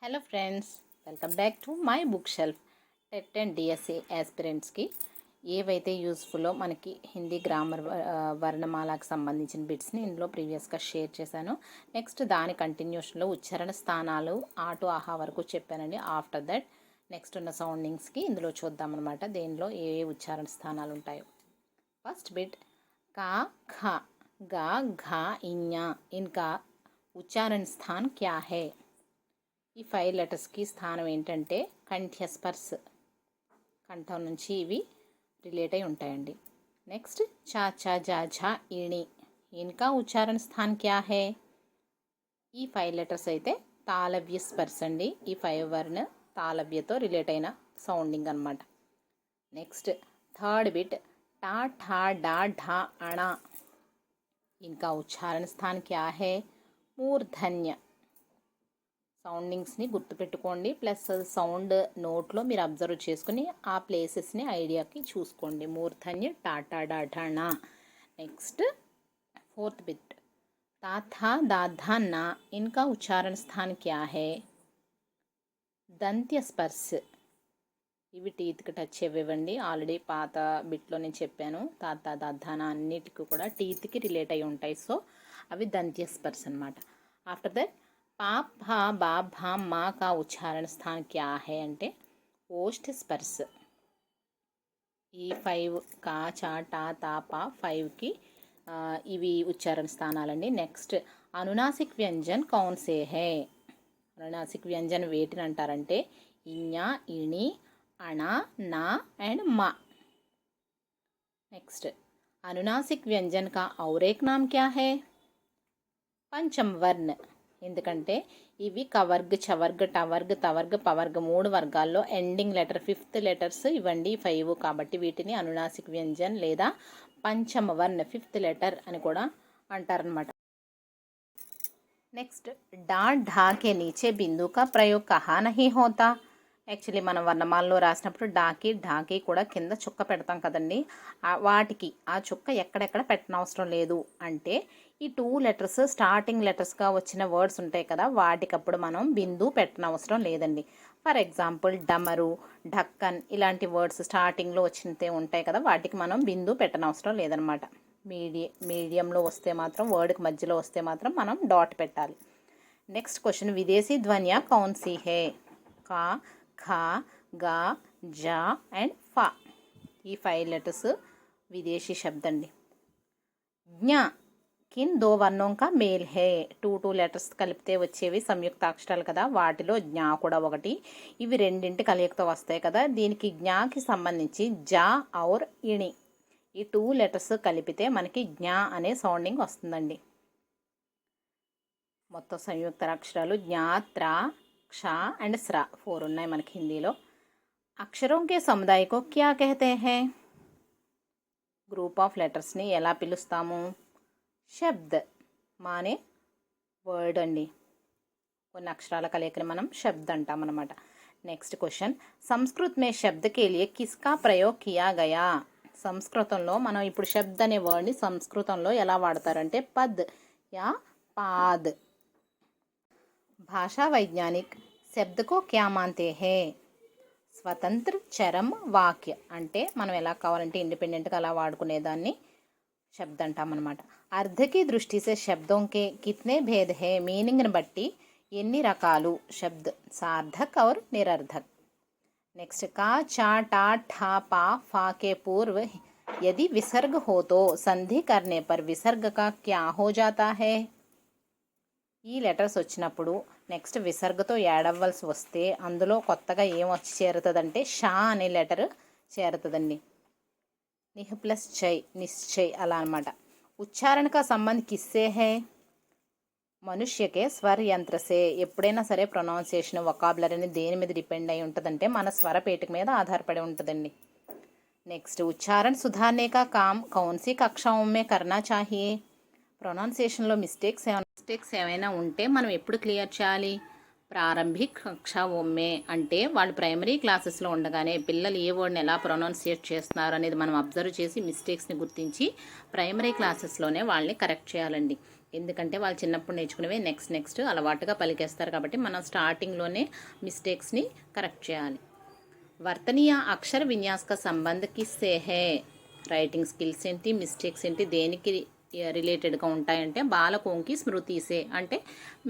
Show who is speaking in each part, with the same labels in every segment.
Speaker 1: Hello friends, welcome back to my bookshelf. TET and DSC యాస్పిరెంట్స్కి ఏవైతే యూస్ఫుల్లో మనకి హిందీ గ్రామర్ వర్ణమాలకు సంబంధించిన బిట్స్ని ఇందులో ప్రీవియస్గా షేర్ చేశాను. నెక్స్ట్ దాని కంటిన్యూషన్లో ఉచ్చారణ స్థానాలు ఆటు ఆహా వరకు చెప్పానండి. ఆఫ్టర్ దట్ నెక్స్ట్ ఉన్న సౌండింగ్స్కి ఇందులో చూద్దామన్నమాట, దేనిలో ఏ ఏ ఉచ్చారణ స్థానాలు ఉంటాయో. ఫస్ట్ బిట్ కా ఖ గా ఘా ఇన్యా ఇన్కా ఉచ్చారణ స్థాన్ క్యా హే. ఈ 5 లెటర్స్కి స్థానం ఏంటంటే కంఠ్యస్పర్శ, కంఠం నుంచి ఇవి రిలేట్ అయి ఉంటాయండి. నెక్స్ట్ చా చా జా ఝా ఈణి, ఇన్కా ఉచ్చారణ స్థాన్ క్యా హే. ఈ 5 లెటర్స్ అయితే తాళవ్య స్పర్శ అండి. ఈ 5 వర్ణ తాళవ్యతో రిలేట్ అయిన సౌండింగ్ అనమాట. నెక్స్ట్ థర్డ్ బిట్ టా ఠా డా ఢా అణ, ఇన్కా ఉచ్చారణ స్థాన్ క్యా హే. మూర్ధన్య. సౌండింగ్స్ని గుర్తుపెట్టుకోండి, ప్లస్ సౌండ్ నోట్లో మీరు అబ్జర్వ్ చేసుకుని ఆ ప్లేసెస్ని ఐడియాకి చూసుకోండి. మూర్ధన్య టాటా డాఢానా. నెక్స్ట్ ఫోర్త్ బిట్ తాథా దాధా నా, ఇన్కా ఉచ్చారణ స్థాన్ క్యా హే. దంత్య స్పర్శ. ఇవి టీత్కి టచ్ ఇవ్వండి. ఆల్రెడీ పాత బిట్లో నేను చెప్పాను, తాతా దాధానా అన్నిటికీ కూడా టీత్కి రిలేట్ అయి ఉంటాయి. సో అవి దంత్య స్పర్శ అనమాట. ఆఫ్టర్ దట్ పా భా బా భా మా కా ఉచ్చారణ స్థాన్ క్యా హే అంటే ఓష్ఠ స్పర్శ. ఈ 5 కా చా టా తా పా 5కి ఇవి ఉచ్చారణ స్థానాలండి. నెక్స్ట్ అనునాసిక్ వ్యంజన్ కౌన్ సే హే. అనునాసిక్ వ్యంజన్ వేటిని అంటారంటే ఇన్యా ఇణి అణ నా అండ్ మా. నెక్స్ట్ అనునాసిక్ వ్యంజన్ కా ఔర్ ఏక్ నామ్ క్యా హే. పంచమ వర్ణ. ఎందుకంటే ఇవి కవర్గ్ చవర్గ్ టవర్గ్ తవర్గ్ పవర్గ్ 3 వర్గాల్లో ఎండింగ్ లెటర్ 5th లెటర్స్ ఇవ్వండి 5, కాబట్టి వీటిని అనునాసిక్ వ్యంజన్ లేదా పంచమ వర్ణ 5th లెటర్ అని కూడా అంటారనమాట. నెక్స్ట్ డా ఢా కే నీచే బిందు కా ప్రయోగ్ కహా నహీ హోతా. యాక్చువల్లీ మనం వర్ణమాలలో రాసినప్పుడు డాకి ఢాకి కూడా కింద చుక్క పెడతాం కదండి. వాటికి ఆ చుక్క ఎక్కడెక్కడ పెట్టనవసరం లేదు అంటే ఈ 2 లెటర్స్ స్టార్టింగ్ లెటర్స్గా వచ్చిన వర్డ్స్ ఉంటాయి కదా, వాటికప్పుడు మనం బిందు పెట్టనవసరం లేదండి. ఫర్ ఎగ్జాంపుల్ డమరు, ఢక్కన్ ఇలాంటి వర్డ్స్ స్టార్టింగ్లో వచ్చినతే ఉంటాయి కదా, వాటికి మనం బిందు పెట్టనవసరం లేదనమాట. మీడియంలో వస్తే మాత్రం, వర్డ్కి మధ్యలో వస్తే మాత్రం మనం డాట్ పెట్టాలి. నెక్స్ట్ క్వశ్చన్ విదేశీ ధ్వన్య కౌన్ సీ హే. కా ఖా గా జా అండ్ ఫా. ఈ 5 లెటర్స్ విదేశీ శబ్దం అండి. జ్ఞ కిన్ 2 వర్ణం కా మేల్ హే. 2 లెటర్స్ కలిపితే వచ్చేవి సంయుక్తాక్షరాలు కదా, వాటిలో జ్ఞా కూడా ఒకటి. ఇవి రెండింటి కలయికతో వస్తాయి కదా, దీనికి జ్ఞాకి సంబంధించి జా ఔర్ ఇణి ఈ 2 లెటర్స్ కలిపితే మనకి జ్ఞా అనే సౌండింగ్ వస్తుందండి. మొత్తం సంయుక్త అక్షరాలు జ్ఞా త్రా క్ష అండ్ స్ర 4 ఉన్నాయి మనకి హిందీలో. అక్షరం కే సముదాయ కో క్యా కహతే హే. గ్రూప్ ఆఫ్ లెటర్స్ని ఎలా పిలుస్తాము. శబ్ద్ మానే వర్డ్ అండి. కొన్ని అక్షరాల కలయికని మనం శబ్ద్ అంటాం అన్నమాట. నెక్స్ట్ క్వశ్చన్ సంస్కృత్ మే శబ్ద్ కే లియే కిస్కా ప్రయోగ్ కియా గయా. సంస్కృతంలో మనం ఇప్పుడు శబ్ద్ అనే వర్డ్ని సంస్కృతంలో ఎలా వాడతారంటే పద్ యా పాద్. భాషా వైజ్ఞానిక్ శబ్ద్ కో క్యా మాన్తే హే. స్వతంత్ర చరం వాక్య అంటే మనం ఎలా కావాలంటే ఇండిపెండెంట్గా అలా వాడుకునేదాన్ని శబ్ద్ అంటామన్నమాట. అర్థకి దృష్టి సే శబ్దోంకే కిత్నే భేద్ హే. మీనింగ్ని బట్టి ఎన్ని రకాలు శబ్ద్ సార్థక్ ఔర్ నిరర్థక్. నెక్స్ట్ కా చా టా ఠా పా ఫా के पूर्व यदि विसर्ग हो तो संधि करने पर विसर्ग का क्या हो जाता है. ఈ లెటర్స్ వచ్చినప్పుడు నెక్స్ట్ విసర్గతో ఏడవ్వాల్సి వస్తే అందులో కొత్తగా ఏం వచ్చి చేరుతుందంటే షా అనే లెటర్ చేరుతుందండి. నిహ్ ప్లస్ చై నిశ్చయ్ అలా అనమాట. ఉచ్చారణ కా సంబంధ్ కిస్సే హే. మనుష్యకే స్వర యంత్రసే. ఎప్పుడైనా సరే ప్రొనౌన్సియేషన్ వొకాబులరీని దేని మీద డిపెండ్ అయి ఉంటుందంటే మన స్వరపేటిక మీద ఆధారపడి ఉంటుందండి. నెక్స్ట్ ఉచ్చారణ సుధారనే కా కామ్ కౌన్సీ కక్షాओं में करना चाहिए. ప్రొనౌన్సియేషన్లో మిస్టేక్స్ ఏమైనా ఉంటే మనం ఎప్పుడు క్లియర్ చేయాలి. ప్రారంభిక కక్షాओं में అంటే వాళ్ళు ప్రైమరీ క్లాసెస్లో ఉండగానే పిల్లలు ఏ వర్డ్ని ఎలా ప్రొనౌన్సియేట్ చేస్తున్నారు అనేది మనం అబ్జర్వ్ చేసి మిస్టేక్స్ని గుర్తించి ప్రైమరీ క్లాసెస్లోనే వాళ్ళని కరెక్ట్ చేయాలండి. ఎందుకంటే వాళ్ళు చిన్నప్పుడు నేర్చుకునేవి నెక్స్ట్ అలవాటుగా పలికేస్తారు కాబట్టి మనం స్టార్టింగ్లోనే మిస్టేక్స్ని కరెక్ట్ చేయాలి. వర్తనీయ అక్షర విన్యాస్ కా సంబంధ్ కిస్సే హే. రైటింగ్ స్కిల్స్ ఏంటి, మిస్టేక్స్ ఏంటి, దేనికి రిలేటెడ్గా ఉంటాయంటే బాలకోంకి స్మృతిసే అంటే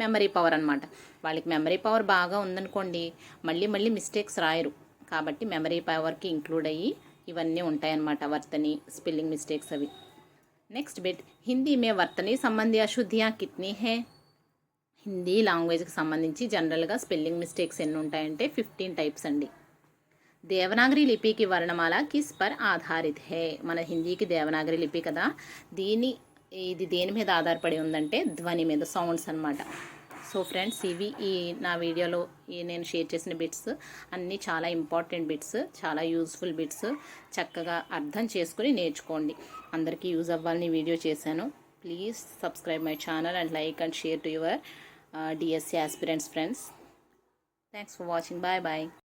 Speaker 1: మెమరీ పవర్ అనమాట. వాళ్ళకి మెమరీ పవర్ బాగా ఉందనుకోండి మళ్ళీ మళ్ళీ మిస్టేక్స్ రాయరు. కాబట్టి మెమరీ పవర్కి ఇంక్లూడ్ అయ్యి ఇవన్నీ ఉంటాయన్నమాట, వర్తని, స్పెల్లింగ్ మిస్టేక్స్ అవి. నెక్స్ట్ బిట్, హిందీ మే వర్తని సంబంధి అశుద్ధియా కిత్నీ హే. హిందీ లాంగ్వేజ్కి సంబంధించి జనరల్గా స్పెల్లింగ్ మిస్టేక్స్ ఎన్ని ఉంటాయంటే 15 టైప్స్ అండి. దేవనాగరి లిపికి వర్ణమాల కిస్ పర్ ఆధారిత్ హే. మన హిందీకి దేవనాగరి లిపి కదా, ఇది దేని మీద ఆధారపడి ఉందంటే ధ్వని మీద, సౌండ్స్ అనమాట. సో ఫ్రెండ్స్, ఇవి నా వీడియోలో నేను షేర్ చేసిన బిట్స్ అన్నీ చాలా ఇంపార్టెంట్ బిట్స్, చాలా యూజ్ఫుల్ బిట్స్. చక్కగా అర్థం చేసుకుని నేర్చుకోండి. అందరికీ యూజ్ అవ్వాలని వీడియో చేశాను. Please subscribe my channel and like and share to your DSC aspirants friends. Thanks for watching. Bye bye.